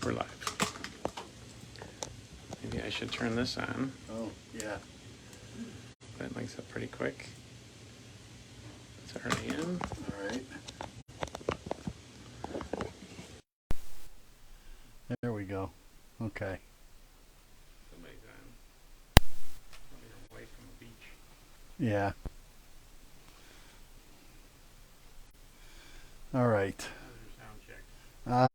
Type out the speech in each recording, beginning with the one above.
We're live. Maybe I should turn this on. Oh, yeah. That makes it pretty quick. It's already in. All right. There we go. Okay. Somebody's on. Probably your wife from the beach. Yeah. All right. How's your sound check? Uh,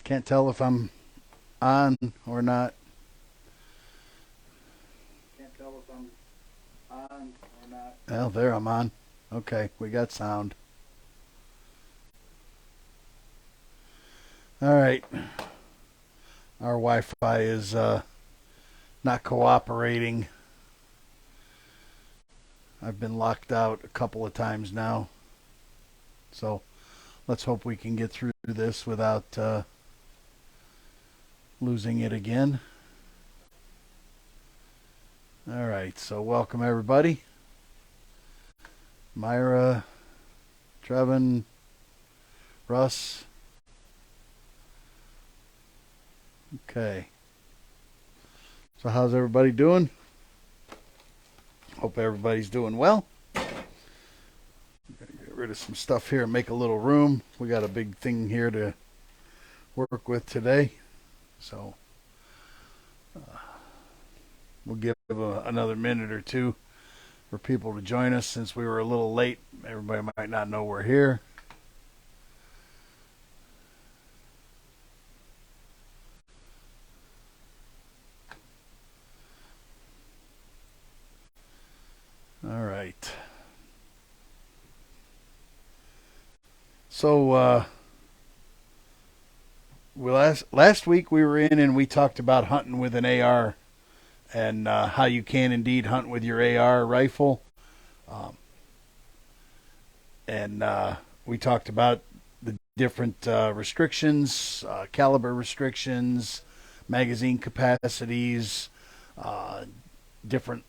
can't tell if I'm on or not. Can't tell if I'm on or not. Well, there I'm on. Okay, we got sound. All right. Our Wi-Fi is not cooperating. I've been locked out a couple of times now. So let's hope we can get through this without losing it again. All right, so welcome everybody. Myra, Trevin, Russ. Okay. So how's everybody doing? Hope everybody's doing well. Gotta get rid of some stuff here and make a little room. We got a big thing here to work with today. So we'll give another minute or two for people to join us since we were a little late. Everybody might not know we're here. All right. So last week we were in and we talked about hunting with an AR and how you can indeed hunt with your AR rifle. And we talked about the different restrictions, caliber restrictions, magazine capacities, different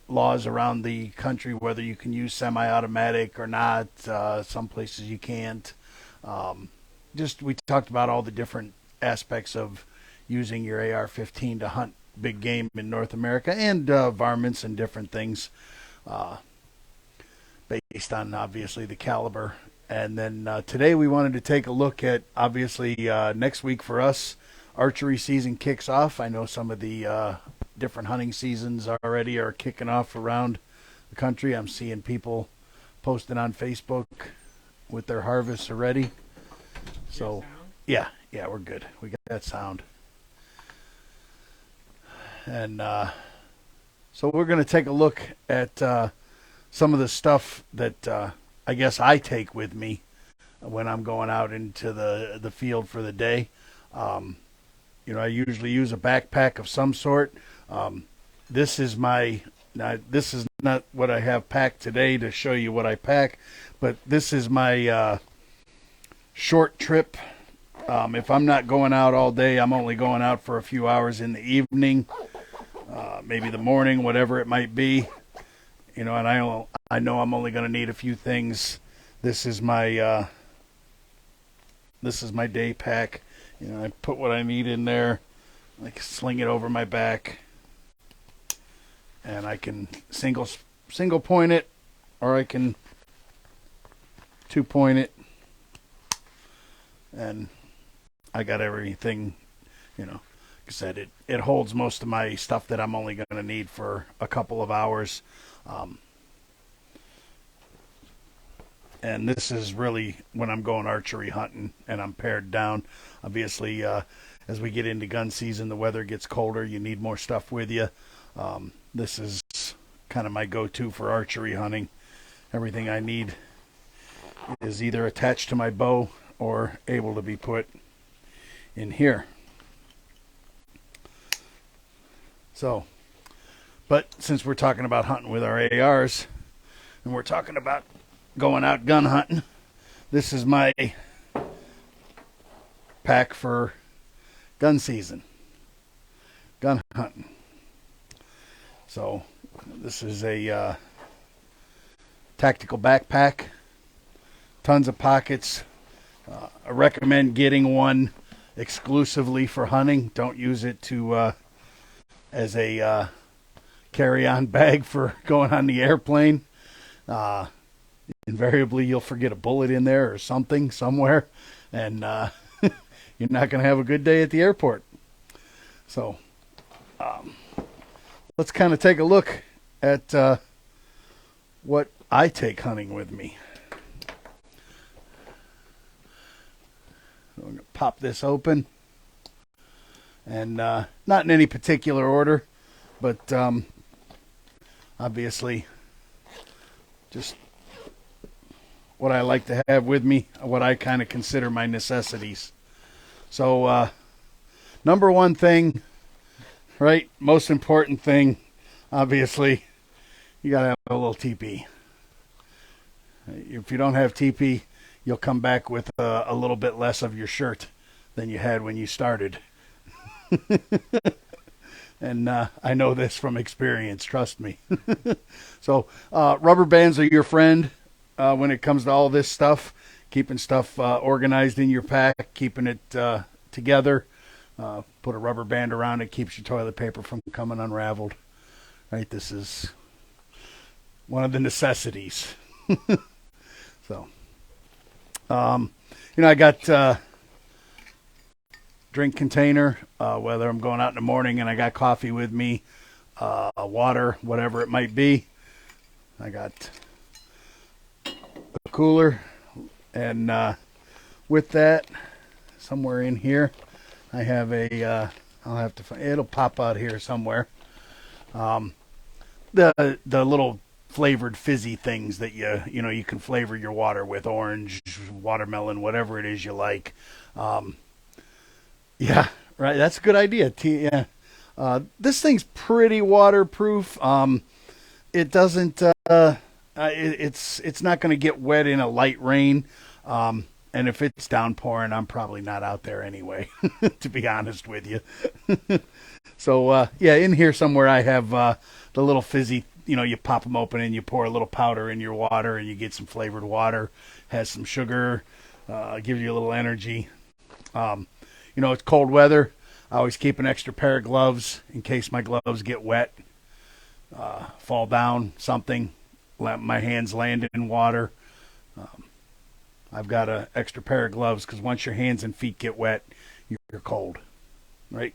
laws around the country, whether you can use semi-automatic or not. Some places you can't. We talked about all the different aspects of using your AR-15 to hunt big game in North America and varmints and different things based on obviously the caliber. And then today we wanted to take a look at obviously next week for us, archery season kicks off. I know some of the different hunting seasons already are kicking off around the country. I'm seeing people posting on Facebook with their harvests already. So yeah, we're good. We got that sound. And so we're going to take a look at some of the stuff that I guess I take with me when I'm going out into the field for the day. I usually use a backpack of some sort. This is not what I have packed today to show you what I pack, but this is my short trip. If I'm not going out all day, I'm only going out for a few hours in the evening, maybe the morning, whatever it might be. And I know I'm only going to need a few things. This is my day pack. I put what I need in there. I can sling it over my back, and I can single point it, or I can 2-point it, and I got everything. Like I said, it holds most of my stuff that I'm only going to need for a couple of hours. And this is really when I'm going archery hunting and I'm pared down. Obviously, as we get into gun season, the weather gets colder. You need more stuff with you. This is kind of my go-to for archery hunting. everything I need is either attached to my bow or able to be put in here. So, but since we're talking about hunting with our ARs and we're talking about going out gun hunting, this is my pack for gun season, gun hunting. So this is a tactical backpack, tons of pockets. I recommend getting one exclusively for hunting. Don't use it to as a carry-on bag for going on the airplane. Invariably, you'll forget a bullet in there or something somewhere, and you're not going to have a good day at the airport. So let's kind of take a look at what I take hunting with me. I'm going to pop this open, and not in any particular order, but obviously just what I like to have with me, what I kind of consider my necessities. So number one thing, right, most important thing, obviously, you got to have a little TP. If you don't have TP, you'll come back with a little bit less of your shirt than you had when you started. And I know this from experience, trust me. So rubber bands are your friend when it comes to all this stuff, keeping stuff organized in your pack, keeping it together. Put a rubber band around it, keeps your toilet paper from coming unraveled. Right, this is one of the necessities. So, I got drink container, whether I'm going out in the morning and I got coffee with me, water, whatever it might be. I got a cooler, and with that, somewhere in here, I have a, I'll have to find, it'll pop out here somewhere. The little flavored fizzy things that you can flavor your water with, orange, watermelon, whatever it is you like. Yeah, right. That's a good idea. This thing's pretty waterproof. It doesn't. It's not going to get wet in a light rain. And if it's downpouring, I'm probably not out there anyway. To be honest with you. So in here somewhere I have the little fizzy. You pop them open and you pour a little powder in your water, and you get some flavored water. Has some sugar. Gives you a little energy. It's cold weather. I always keep an extra pair of gloves in case my gloves get wet, fall down, something. Let my hands land in water. I've got an extra pair of gloves because once your hands and feet get wet, you're cold, right?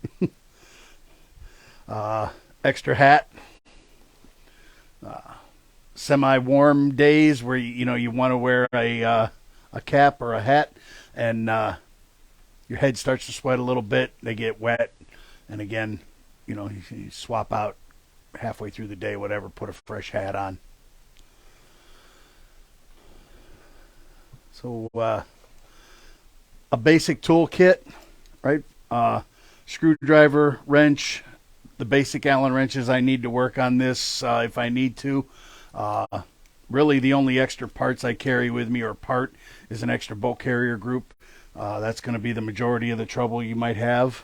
Extra hat. Semi-warm days where you want to wear a cap or a hat, and your head starts to sweat a little bit. They get wet, and again, you swap out halfway through the day, whatever. Put a fresh hat on. So a basic tool kit, right? Screwdriver, wrench, the basic Allen wrenches I need to work on this if I need to. Really, the only extra parts I carry with me is an extra bolt carrier group. That's going to be the majority of the trouble you might have.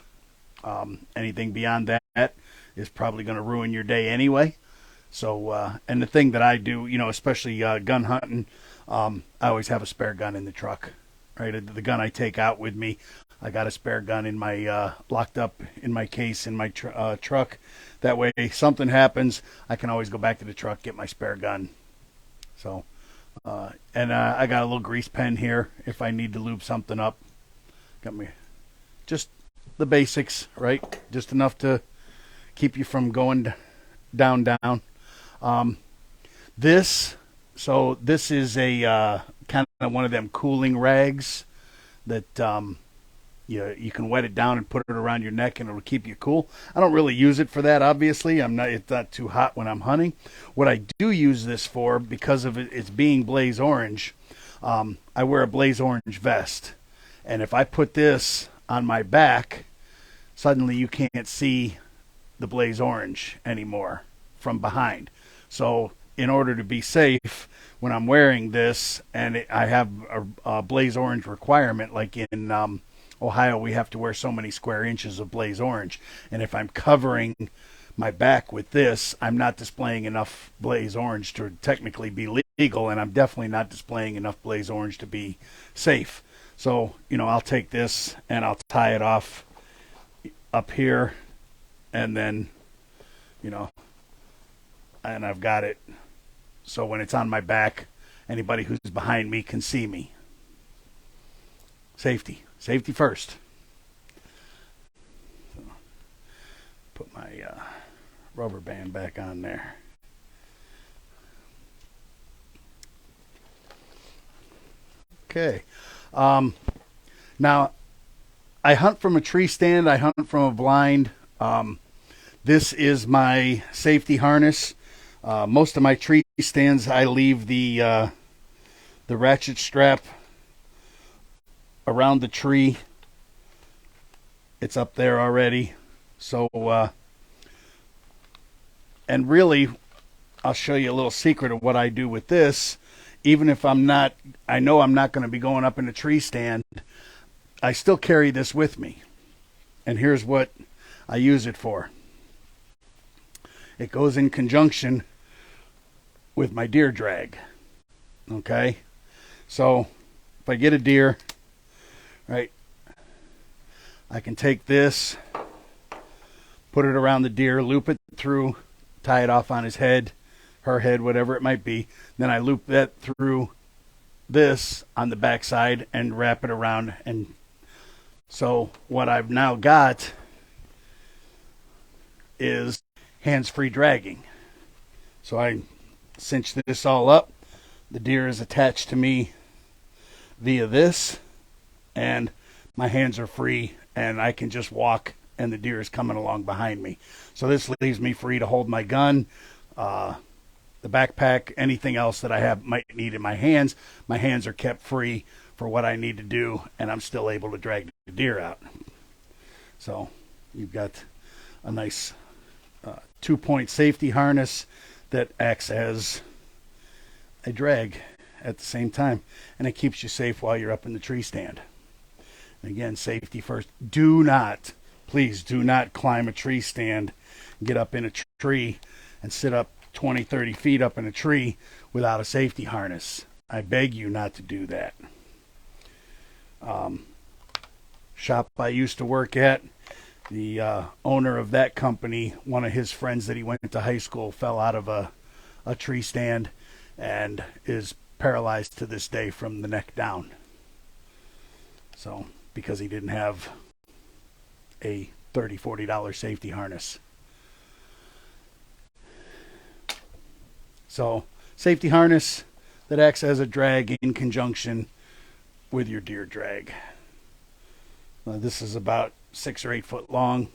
Anything beyond that is probably going to ruin your day anyway. So, and the thing that I do, especially gun hunting, I always have a spare gun in the truck. Right, the gun I take out with me, I got a spare gun in my locked up in my case in my truck. That way, something happens, I can always go back to the truck, get my spare gun. So, and I got a little grease pen here if I need to lube something up. Got me, just the basics, right? Just enough to keep you from going down. This is a kind of one of them cooling rags that You can wet it down and put it around your neck, and it'll keep you cool. I don't really use it for that, obviously. It's not too hot when I'm hunting. What I do use this for, because of it's being blaze orange, I wear a blaze orange vest. And if I put this on my back, suddenly you can't see the blaze orange anymore from behind. So in order to be safe, when I'm wearing this, and I have a blaze orange requirement, like in Ohio, we have to wear so many square inches of blaze orange. And if I'm covering my back with this, I'm not displaying enough blaze orange to technically be legal, and I'm definitely not displaying enough blaze orange to be safe. So, I'll take this and I'll tie it off up here, and then, and I've got it. So when it's on my back, anybody who's behind me can see me. Safety first. So, put my rubber band back on there. Okay. Now, I hunt from a tree stand. I hunt from a blind. This is my safety harness. Most of my tree stands, I leave the ratchet strap around the tree. It's up there already. So, and really, I'll show you a little secret of what I do with this. Even if I know I'm not going to be going up in a tree stand, I still carry this with me. And here's what I use it for. It goes in conjunction with my deer drag. Okay? So, if I get a deer, right, I can take this, put it around the deer, loop it through, tie it off on his head, her head, whatever it might be. Then I loop that through this on the backside and wrap it around. And so what I've now got is hands-free dragging. So I cinch this all up. The deer is attached to me via this, and my hands are free, and I can just walk, and the deer is coming along behind me. So this leaves me free to hold my gun, the backpack, anything else that I might need in my hands. My hands are kept free for what I need to do, and I'm still able to drag the deer out. So you've got a nice 2-point safety harness that acts as a drag at the same time, and it keeps you safe while you're up in the tree stand. And again, safety first. Please do not climb a tree stand, get up in a tree and sit up 20, 30 feet up in a tree without a safety harness. I beg you not to do that. Shop I used to work at, the owner of that company, one of his friends that he went to high school fell out of a tree stand and is paralyzed to this day from the neck down. So, because he didn't have a $30, $40 safety harness. So, safety harness that acts as a drag in conjunction with your deer drag. This is about 6 or 8 foot long.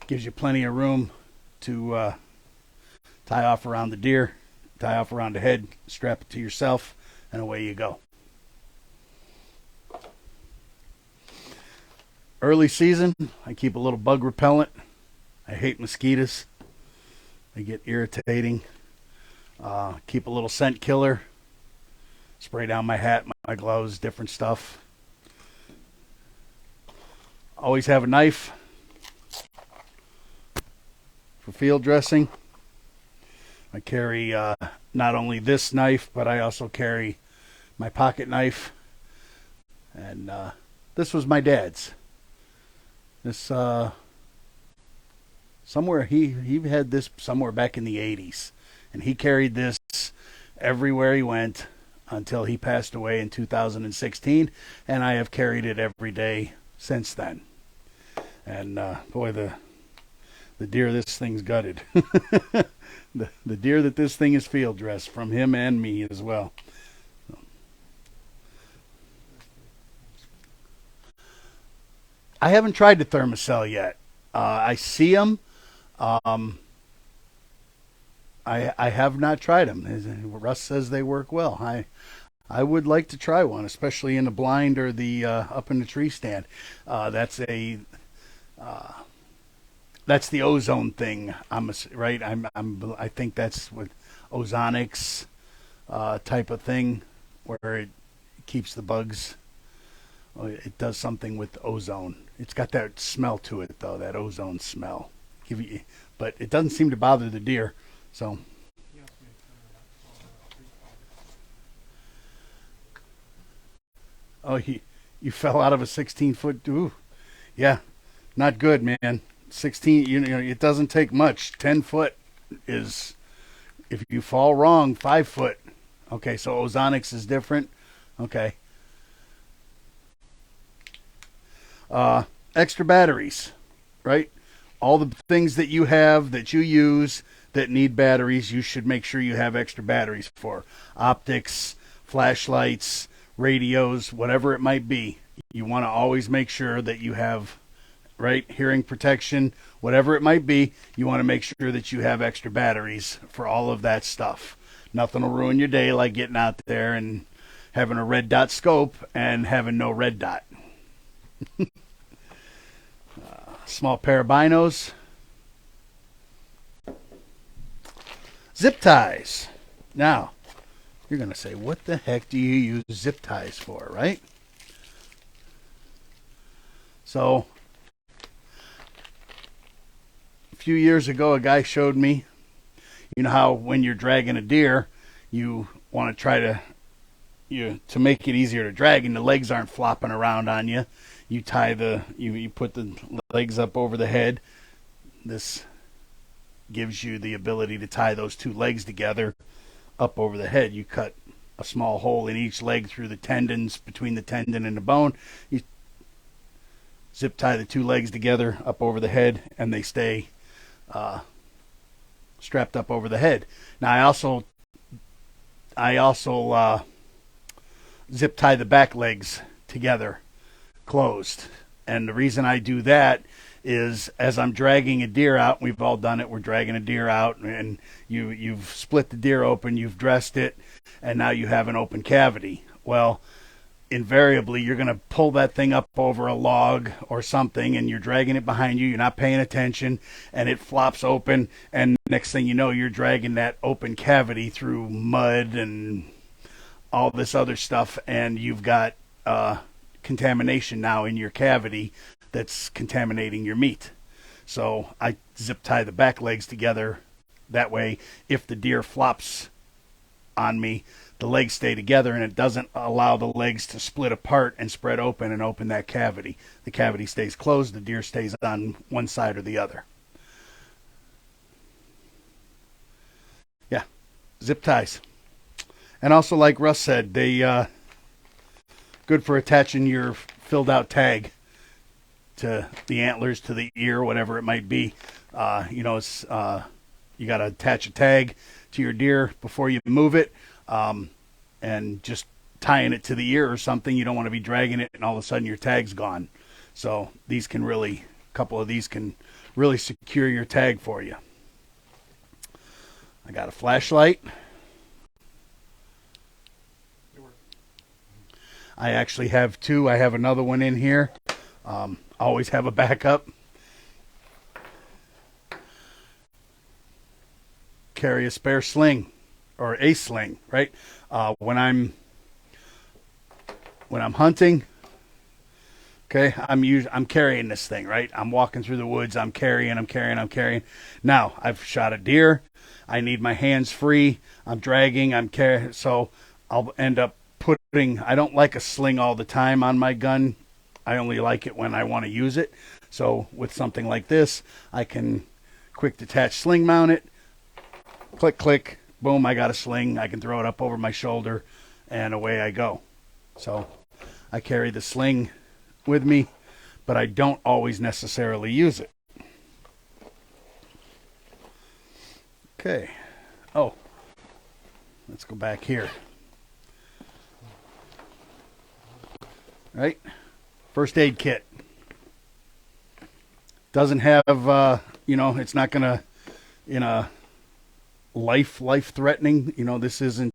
Gives you plenty of room to tie off around the deer, tie off around the head, strap it to yourself, and away you go. Early season, I keep a little bug repellent. I hate mosquitoes. They get irritating. Keep a little scent killer. Spray down my hat, my gloves, different stuff. Always have a knife for field dressing. I carry not only this knife, but I also carry my pocket knife. And this was my dad's. This somewhere he had this somewhere back in the 80s, and he carried this everywhere he went until he passed away in 2016, and I have carried it every day since then. And boy, the deer this thing's gutted. the deer that this thing is field dressed from him and me as well. I haven't tried the Thermacell yet. I see them. Um, I have not tried them. Russ says they work well. I would like to try one, especially in the blind or the up in the tree stand. That's a that's the ozone thing. Right. I think that's with ozonics type of thing, where it keeps the bugs. It does something with ozone. It's got that smell to it, though, that ozone smell. But it doesn't seem to bother the deer. So, oh, you fell out of a 16-foot. Ooh, yeah, not good, man. 16. You know, it doesn't take much. 10 foot is, if you fall wrong, 5 foot. Okay, so ozonics is different. Okay. Extra batteries, right? All the things that you have that you use that need batteries, you should make sure you have extra batteries for. Optics, flashlights, radios, whatever it might be. You want to always make sure that you have, right, hearing protection, whatever it might be, you want to make sure that you have extra batteries for all of that stuff. Nothing will ruin your day like getting out there and having a red dot scope and having no red dot. Small pair of binos. Zip ties. Now, you're going to say, what the heck do you use zip ties for, right? So, a few years ago, a guy showed me, you know how when you're dragging a deer, you want to try to make it easier to drag and the legs aren't flopping around on you. You put the legs up over the head. This gives you the ability to tie those two legs together up over the head. You cut a small hole in each leg through the tendons, between the tendon and the bone. You zip tie the two legs together up over the head, and they stay strapped up over the head. Now I also zip tie the back legs together closed. And the reason I do that is as I'm dragging a deer out, we've all done it, we're dragging a deer out and you've split the deer open, you've dressed it, and now you have an open cavity. Well, invariably you're going to pull that thing up over a log or something and you're dragging it behind you, you're not paying attention, and it flops open, and next thing you know you're dragging that open cavity through mud and all this other stuff, and you've got contamination now in your cavity that's contaminating your meat. So I zip tie the back legs together. That way, if the deer flops on me, the legs stay together and it doesn't allow the legs to split apart and spread open and open that cavity. The cavity stays closed, the deer stays on one side or the other. Yeah, zip ties. And also, like Russ said, they good for attaching your filled out tag to the antlers, to the ear, whatever it might be. It's you got to attach a tag to your deer before you move it, and just tying it to the ear or something. You don't want to be dragging it and all of a sudden your tag's gone. So a couple of these can really secure your tag for you. I got a flashlight. I actually have two. I have another one in here. Always have a backup. Carry a spare sling or a sling, right? When I'm hunting, okay, I'm carrying this thing, right? I'm walking through the woods. I'm carrying. Now I've shot a deer. I need my hands free. I'm dragging. I'm carrying. So I'll end up I don't like a sling all the time on my gun. I only like it when I want to use it. So with something like this, I can quick detach sling mount it, click, click, boom, I got a sling. I can throw it up over my shoulder and away I go. So I carry the sling with me, but I don't always necessarily use it. Okay. Oh, let's go back here. Right? First aid kit. Doesn't have, it's not going to, in a life threatening. This isn't,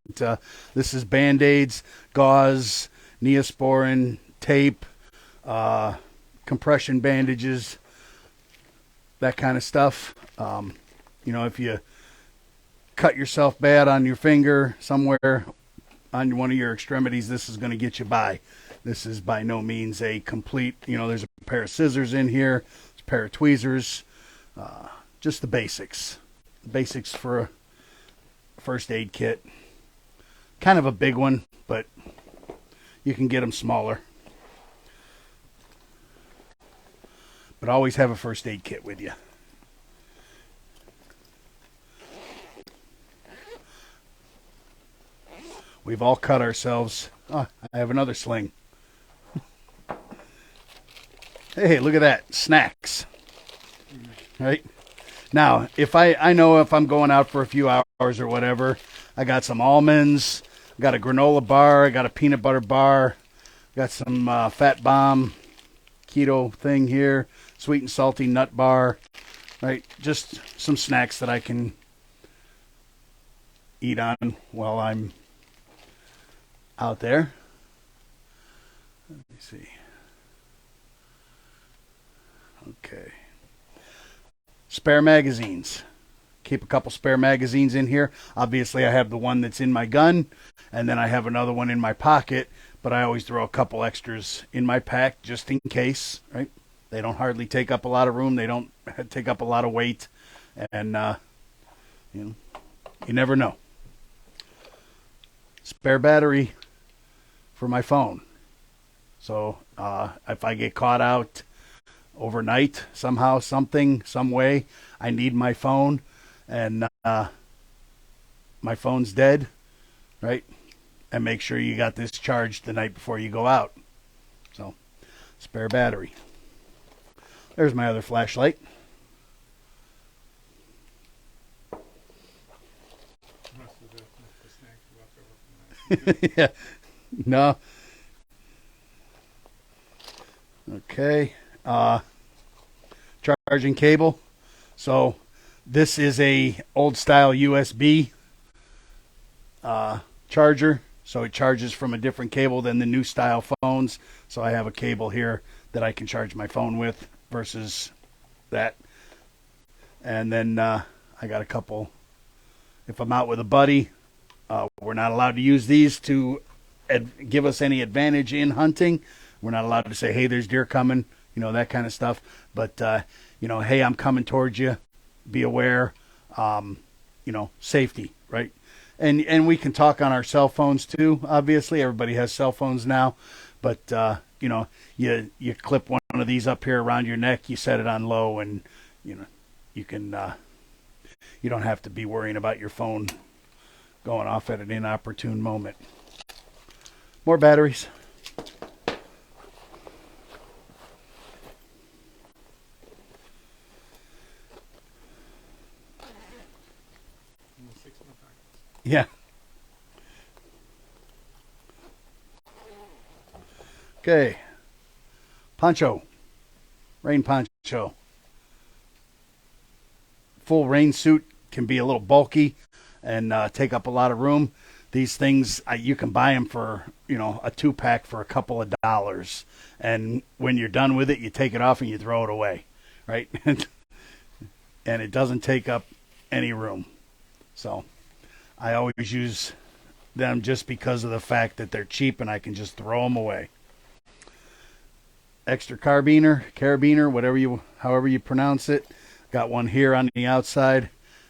this is Band-Aids, gauze, Neosporin, tape, compression bandages, that kind of stuff. If you cut yourself bad on your finger somewhere on one of your extremities, this is going to get you by. This is by no means a complete, there's a pair of scissors in here, there's a pair of tweezers, just the basics. Basics for a first aid kit. Kind of a big one, but you can get them smaller. But always have a first aid kit with you. We've all cut ourselves. Oh, I have another sling. Hey, look at that. Snacks. Right? Now, if I know if I'm going out for a few hours or whatever, I got some almonds, I got a granola bar, I got a peanut butter bar, got some Fat Bomb keto thing here, sweet and salty nut bar, right? Just some snacks that I can eat on while I'm out there. Let me see. Okay. Spare magazines. Keep a couple spare magazines in here. Obviously, I have the one that's in my gun, and then I have another one in my pocket, but I always throw a couple extras in my pack just in case, right? They don't hardly take up a lot of room. They don't take up a lot of weight, and, you never know. Spare battery for my phone. So if I get caught out overnight somehow, some way, I need my phone, and my phone's dead, right? And make sure you got this charged the night before you go out. So, spare battery. There's my other flashlight. Yeah. No. Okay. Charging cable. So this is a old style USB charger. So it charges from a different cable than the new style phones. So I have a cable here that I can charge my phone with versus that. And then I got a couple. If I'm out with a buddy, we're not allowed to use these to give us any advantage in hunting. We're not allowed to say, hey, there's deer coming, that kind of stuff. But, hey, I'm coming towards you. Be aware, safety, right? And we can talk on our cell phones too. Obviously, everybody has cell phones now. But, you clip one of these up here around your neck, you set it on low, and, you can, you don't have to be worrying about your phone going off at an inopportune moment. More batteries. Yeah. Okay. Poncho. Rain poncho. Full rain suit can be a little bulky and take up a lot of room. These things, you can buy them for, a 2-pack for a couple of dollars. And when you're done with it, you take it off and you throw it away, right? And it doesn't take up any room. So I always use them just because of the fact that they're cheap and I can just throw them away. Extra carabiner, however you pronounce it. Got one here on the outside,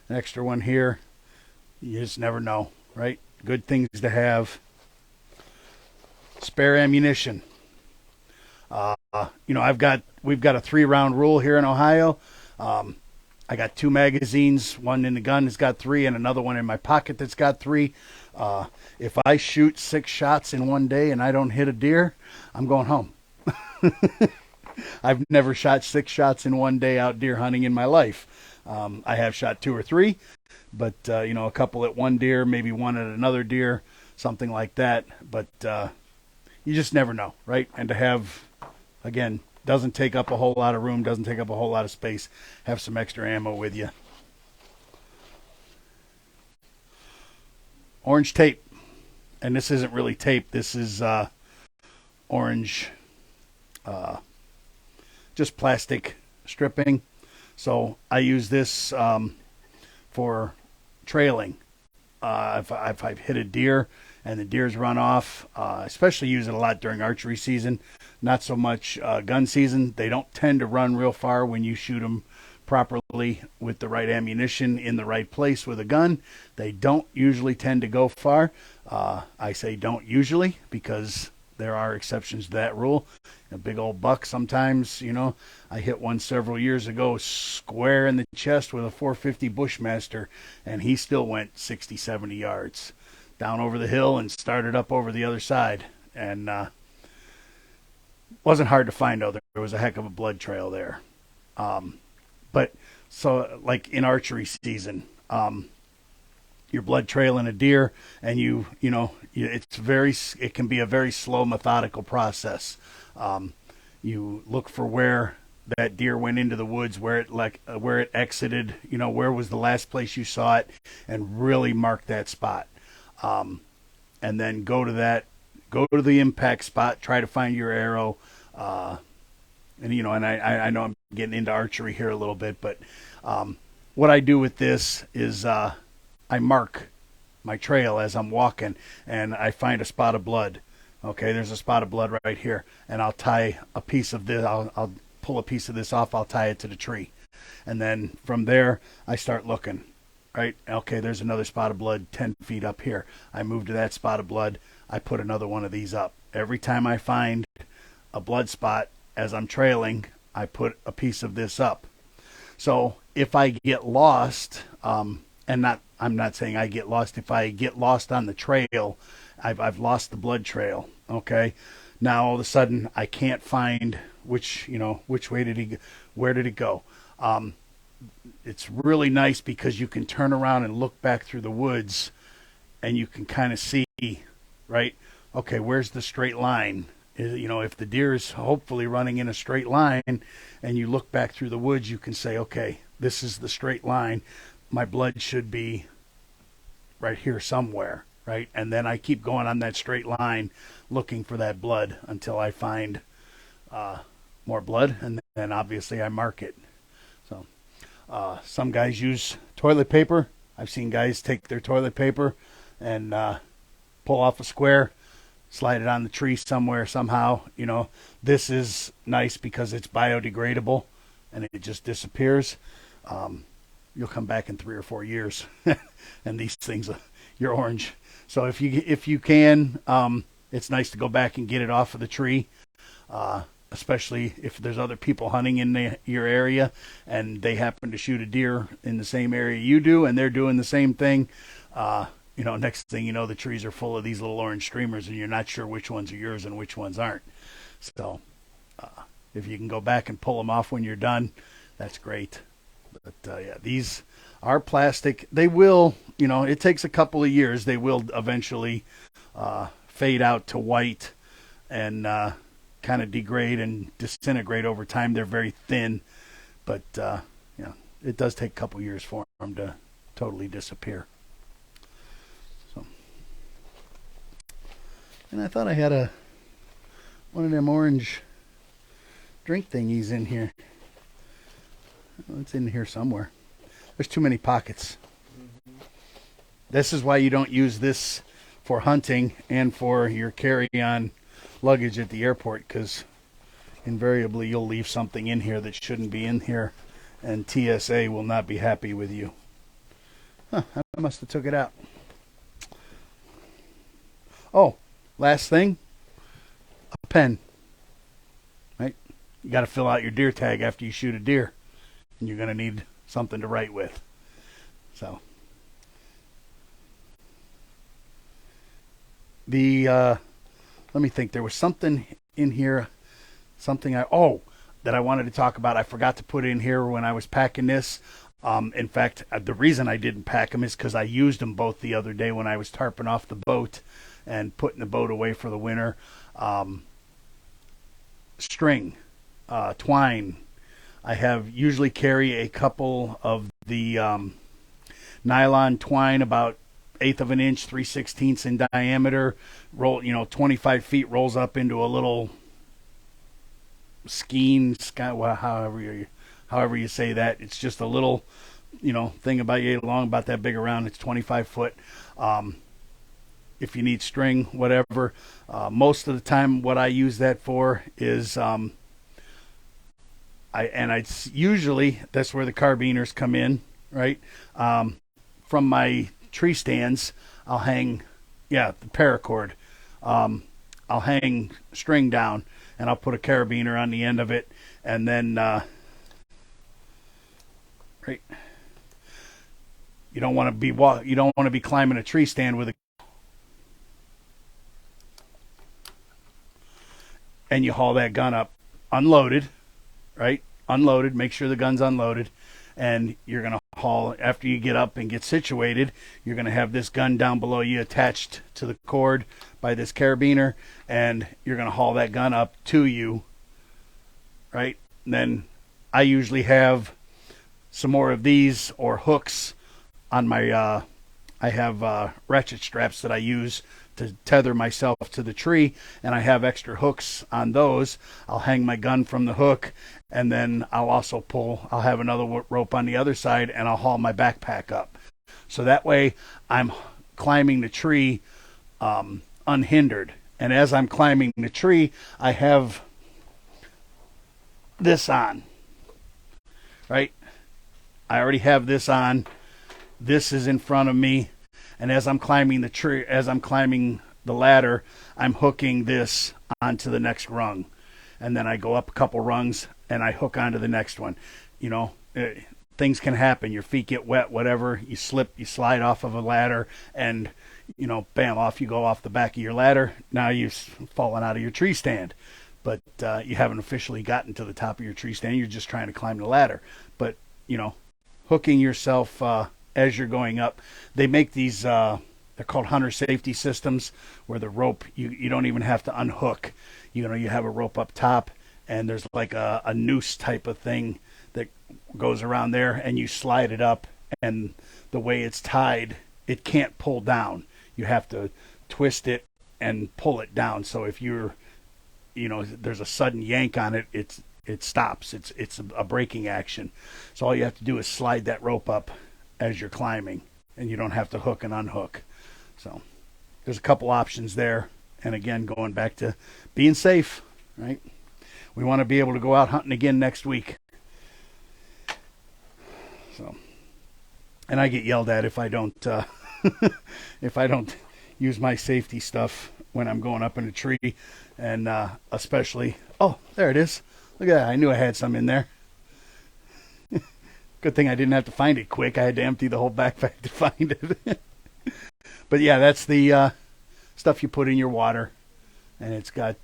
an extra one here. You just never know, right? Good things to have. Spare ammunition. We've got a 3-round rule here in Ohio. I got 2 magazines, one in the gun that's got 3, and another one in my pocket that's got 3. If I shoot 6 shots in one day and I don't hit a deer, I'm going home. I've never shot 6 shots in one day out deer hunting in my life. I have shot 2 or 3, but a couple at one deer, maybe one at another deer, something like that. But you just never know, right? And to have, again, Doesn't take up a whole lot of room, doesn't take up a whole lot of space. Have some extra ammo with you. Orange tape. And this isn't really tape. This is orange, just plastic stripping. So I use this for trailing. If I've hit a deer and the deer's run off, especially use it a lot during archery season, not so much gun season. They don't tend to run real far when you shoot them properly with the right ammunition in the right place with a gun. They don't usually tend to go far. I say don't usually because there are exceptions to that rule. A big old buck sometimes, I hit one several years ago square in the chest with a 450 Bushmaster, and he still went 60, 70 yards down over the hill and started up over the other side. And wasn't hard to find, though. There was a heck of a blood trail there. But so like in archery season, you're blood trailing a deer, and it can be a very slow, methodical process. You look for where that deer went into the woods, where it exited, where was the last place you saw it, and really mark that spot. And then go to the impact spot, try to find your arrow. And I know I'm getting into archery here a little bit, but what I do with this is I mark my trail as I'm walking, and I find a spot of blood. Okay, there's a spot of blood right here, and I'll tie a piece of this. I'll pull a piece of this off. I'll tie it to the tree, and then from there I start looking. Right? Okay, there's another spot of blood 10 feet up here. I move to that spot of blood. I put another one of these up. Every time I find a blood spot as I'm trailing, I put a piece of this up. So if I get lost, I'm not saying I get lost. If I get lost on the trail, I've lost the blood trail. Okay, now all of a sudden I can't find which way did he go, where did it go. It's really nice because you can turn around and look back through the woods, and you can kind of see, right? Okay, where's the straight line? If the deer is hopefully running in a straight line, and you look back through the woods, you can say, okay, this is the straight line. My blood should be right here somewhere, right? And then I keep going on that straight line looking for that blood until I find more blood, and then obviously I mark it. So some guys use toilet paper. I've seen guys take their toilet paper and pull off a square, slide it on the tree somewhere somehow. This is nice because it's biodegradable and it just disappears. You'll come back in 3 or 4 years and these things, you're orange. So if you can, it's nice to go back and get it off of the tree, especially if there's other people hunting in your area and they happen to shoot a deer in the same area you do and they're doing the same thing. Next thing you know, the trees are full of these little orange streamers and you're not sure which ones are yours and which ones aren't. So if you can go back and pull them off when you're done, that's great. But yeah, these are plastic. They will, it takes a couple of years. They will eventually fade out to white and kind of degrade and disintegrate over time. They're very thin, but it does take a couple years for them to totally disappear. So, and I thought I had one of them orange drink thingies in here. It's in here somewhere. There's too many pockets. This is why you don't use this for hunting and for your carry-on luggage at the airport, because invariably you'll leave something in here that shouldn't be in here, and TSA will not be happy with you. I must have took it out. Oh, last thing, a pen. Right? You got to fill out your deer tag after you shoot a deer, and you're going to need something to write with. So let me think. There was something in here, that I wanted to talk about. I forgot to put in here when I was packing this. In fact, the reason I didn't pack them is because I used them both the other day when I was tarping off the boat and putting the boat away for the winter. String. twine. I have usually carry a couple of the nylon twine, about 1/8 of an inch, 3/16 in diameter. Roll, 25 feet, rolls up into a little skein, well, however you say that. It's just a little, thing about yay long, about that big around. It's 25 foot. If you need string, whatever. Most of the time, what I use that for is usually that's where the carbiners come in, right? From my tree stands, I'll hang, the paracord. I'll hang string down, and I'll put a carabiner on the end of it, and then right. You don't want to be climbing a tree stand with a, and you haul that gun up unloaded, right? Unloaded, make sure the gun's unloaded, and you're going to haul, after you get up and get situated, you're going to have this gun down below you attached to the cord by this carabiner, and you're going to haul that gun up to you, right? And then I usually have some more of these or hooks on my, I have ratchet straps that I use to tether myself to the tree, and I have extra hooks on those. I'll hang my gun from the hook, and then I'll have another rope on the other side, and I'll haul my backpack up. So that way I'm climbing the tree unhindered. And as I'm climbing the tree, I have this on, right? I already have this on. This is in front of me. And as I'm climbing the tree, as I'm climbing the ladder, I'm hooking this onto the next rung. And then I go up a couple rungs and I hook onto the next one. Things can happen. Your feet get wet, whatever. You slip, you slide off of a ladder, and, bam, off you go off the back of your ladder. Now you've fallen out of your tree stand. But you haven't officially gotten to the top of your tree stand. You're just trying to climb the ladder. But, hooking yourself as you're going up. They make these, they're called hunter safety systems, where the rope, you don't even have to unhook. You have a rope up top, and there's like a noose type of thing that goes around there, and you slide it up, and the way it's tied, it can't pull down. You have to twist it and pull it down. So if there's a sudden yank on it, it stops. It's a braking action. So all you have to do is slide that rope up as you're climbing, and you don't have to hook and unhook. So there's a couple options there. And again, going back to being safe, right? We want to be able to go out hunting again next week. So, and I get yelled at if I don't use my safety stuff when I'm going up in a tree, and especially, oh, there it is. Look at that. I knew I had some in there. Good thing I didn't have to find it quick. I had to empty the whole backpack to find it. But yeah, that's the stuff you put in your water. And it's got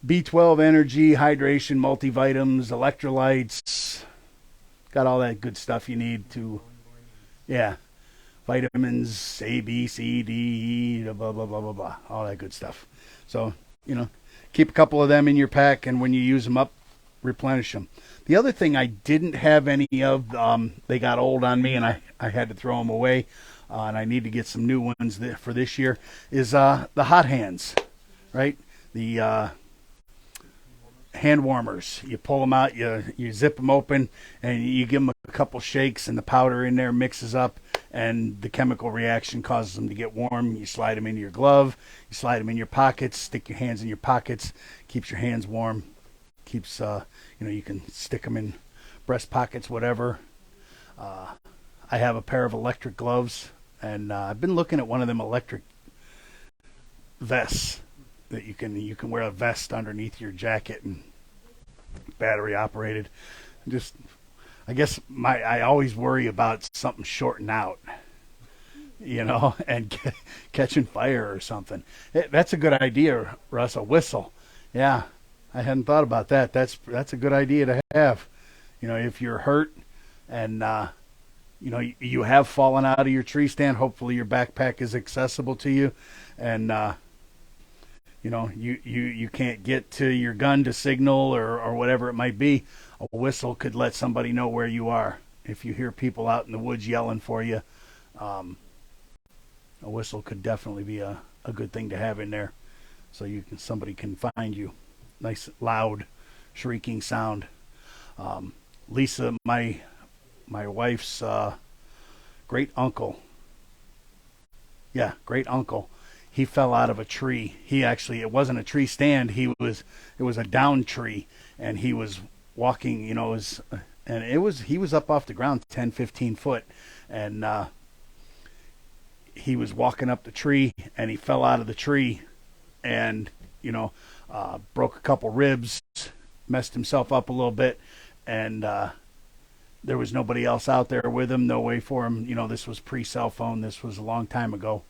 B12 energy, hydration, multivitamins, electrolytes. Got all that good stuff you need to, vitamins A, B, C, D, E, blah, blah, blah, blah, blah. All that good stuff. So, keep a couple of them in your pack, and when you use them up, replenish them. The other thing I didn't have any of, they got old on me, and I had to throw them away, and I need to get some new ones for this year, is the hot hands, right? The hand warmers. You pull them out, you zip them open, and you give them a couple shakes, and the powder in there mixes up, and the chemical reaction causes them to get warm. You slide them into your glove, you slide them in your pockets, stick your hands in your pockets, keeps your hands warm, keeps, you can stick them in breast pockets, whatever. I have a pair of electric gloves, and I've been looking at one of them electric vests that you can wear a vest underneath your jacket, and battery operated. I guess I always worry about something shorting out, and catching fire or something. That's a good idea, Russ. A whistle. Yeah, I hadn't thought about that. That's a good idea to have. If you're hurt and you have fallen out of your tree stand, hopefully your backpack is accessible to you, and you can't get to your gun to signal or whatever it might be, a whistle could let somebody know where you are. If you hear people out in the woods yelling for you, a whistle could definitely be a good thing to have in there, so somebody can find you. Nice loud shrieking sound. Lisa, my wife's great uncle. Yeah, great uncle. He fell out of a tree. It wasn't a tree stand. It was a down tree, and he was walking. He was up off the ground 10, 15 foot, and he was walking up the tree, and he fell out of the tree, and broke a couple ribs, messed himself up a little bit, and there was nobody else out there with him. No way for him. This was pre-cell phone. This was a long time ago.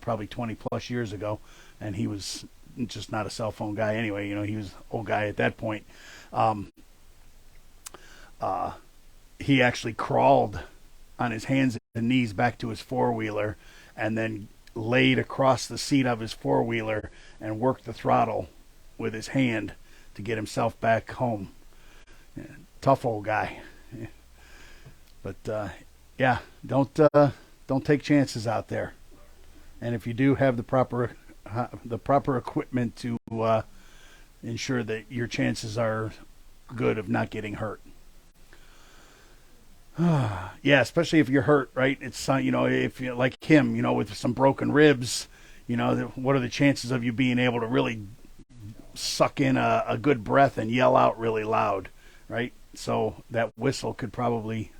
Probably 20 plus years ago, and he was just not a cell phone guy anyway. He was an old guy at that point. He actually crawled on his hands and knees back to his four-wheeler, and then laid across the seat of his four-wheeler and worked the throttle with his hand to get himself back home. Yeah, tough old guy. Yeah. But yeah, don't take chances out there. And if you do, have the proper equipment to ensure that your chances are good of not getting hurt. Yeah, especially if you're hurt, right? It's if you're like him, with some broken ribs, what are the chances of you being able to really suck in a good breath and yell out really loud, right? So that whistle could probably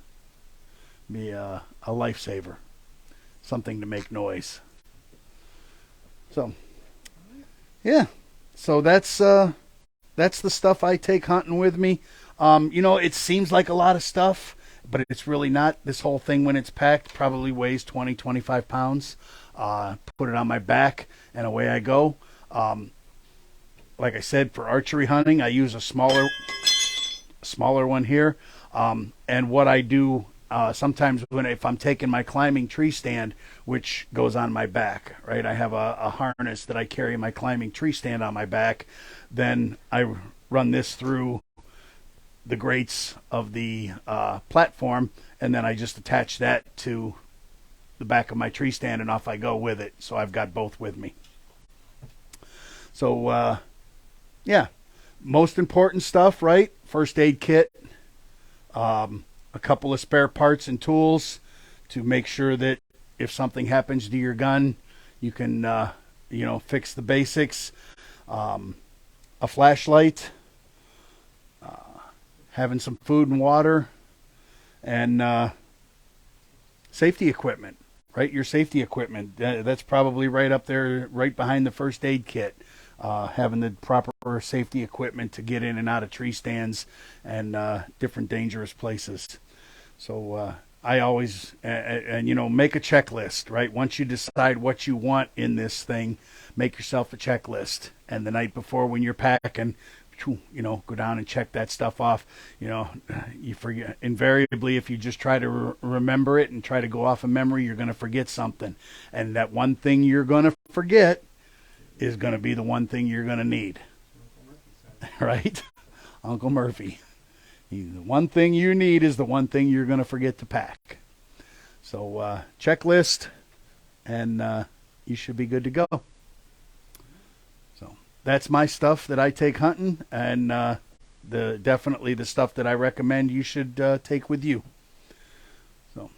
be a lifesaver, something to make noise. So, yeah. So that's the stuff I take hunting with me. It seems like a lot of stuff, but it's really not. This whole thing, when it's packed, probably weighs 20, 25 pounds. Put it on my back, and away I go. Like I said, for archery hunting, I use a smaller one here. And what I do sometimes if I'm taking my climbing tree stand, which goes on my back, right? I have a harness that I carry my climbing tree stand on my back. Then I run this through the grates of the platform, and then I just attach that to the back of my tree stand, and off I go with it. So I've got both with me. So, yeah, most important stuff, right? First aid kit, a couple of spare parts and tools to make sure that if something happens to your gun, you can, fix the basics. A flashlight, having some food and water, and safety equipment, right? Your safety equipment, that's probably right up there, right behind the first aid kit. Having the proper safety equipment to get in and out of tree stands and different dangerous places. So I always, make a checklist, right? Once you decide what you want in this thing, make yourself a checklist. And the night before, when you're packing, go down and check that stuff off. You forget. Invariably, if you just try to remember it and try to go off of memory, you're going to forget something. And that one thing you're going to forget is going to be the one thing you're going to need. Right? Uncle Murphy. The one thing you need is the one thing you're going to forget to pack. So checklist, and you should be good to go. So that's my stuff that I take hunting, and definitely the stuff that I recommend you should take with you. So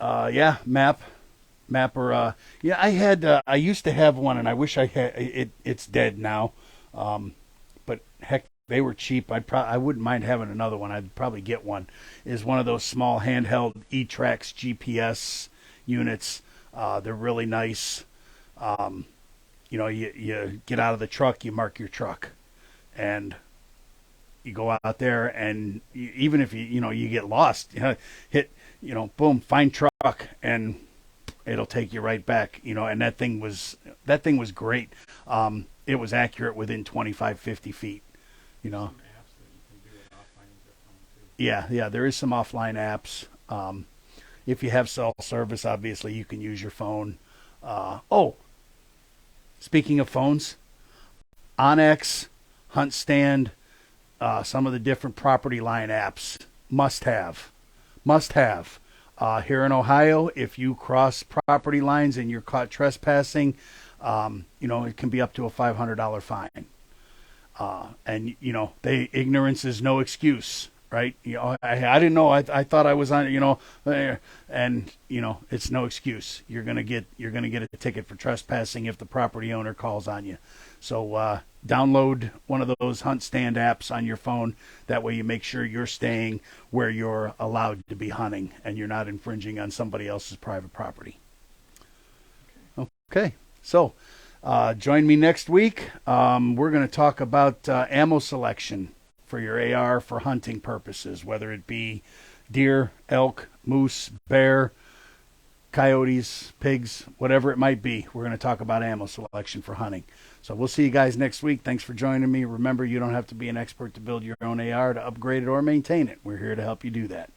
yeah, mapper. Yeah, I used to have one, and I wish I had it. It's dead now, but heck, they were cheap. I wouldn't mind having another one. I'd probably get one. Is one of those small handheld E-Trax GPS units. They're really nice. You get out of the truck, you mark your truck, and you go out there, and even if you get lost, hit boom, find truck, and it'll take you right back. And that thing was great. It was accurate within 25, 50 feet. Yeah, there is some offline apps. If you have cell service, obviously you can use your phone. speaking of phones, Onyx, Hunt Stand, some of the different property line apps, must have. Must have. Here in Ohio, if you cross property lines and you're caught trespassing, it can be up to a $500 fine. And ignorance is no excuse, right? I didn't know. I thought I was on, and it's no excuse. You're gonna get a ticket for trespassing if the property owner calls on you. So download one of those Hunt Stand apps on your phone. That way you make sure you're staying where you're allowed to be hunting and you're not infringing on somebody else's private property. Okay, so join me next week. We're going to talk about ammo selection for your AR for hunting purposes, whether it be deer, elk, moose, bear, coyotes, pigs, whatever it might be. We're going to talk about ammo selection for hunting. So we'll see you guys next week. Thanks for joining me. Remember, you don't have to be an expert to build your own AR, to upgrade it, or maintain it. We're here to help you do that.